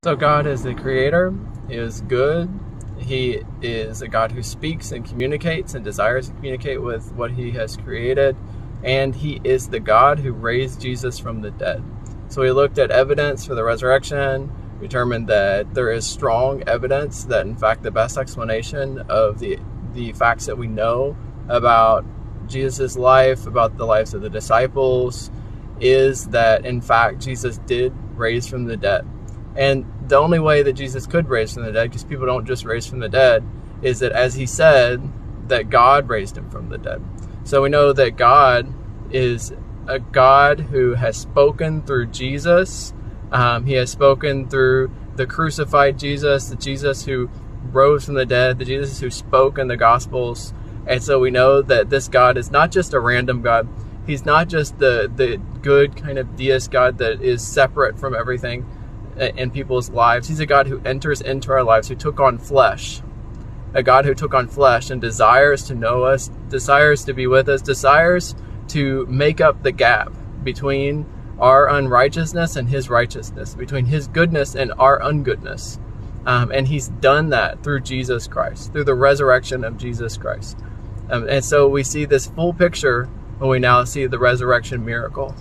So God is the creator, He is good, He is a God who speaks and communicates and desires to communicate with what He has created, and He is the God who raised Jesus from the dead. So we looked at evidence for the resurrection. We determined that there is strong evidence that, in fact, the best explanation of the facts that we know about Jesus' life, about the lives of the disciples, is that, in fact, Jesus did raise from the dead. And the only way that Jesus could raise from the dead, because people don't just raise from the dead, is that, as He said, that God raised Him from the dead. So we know that God is a God who has spoken through Jesus. He has spoken through the crucified Jesus, the Jesus who rose from the dead, the Jesus who spoke in the Gospels. And so we know that this God is not just a random God. He's not just the good kind of deist God that is separate from everything in people's lives. He's a God who enters into our lives, who took on flesh. A God who took on flesh and desires to know us, desires to be with us, desires to make up the gap between our unrighteousness and His righteousness, between His goodness and our ungoodness. And He's done that through Jesus Christ, through the resurrection of Jesus Christ. And so we see this full picture when we now see the resurrection miracle.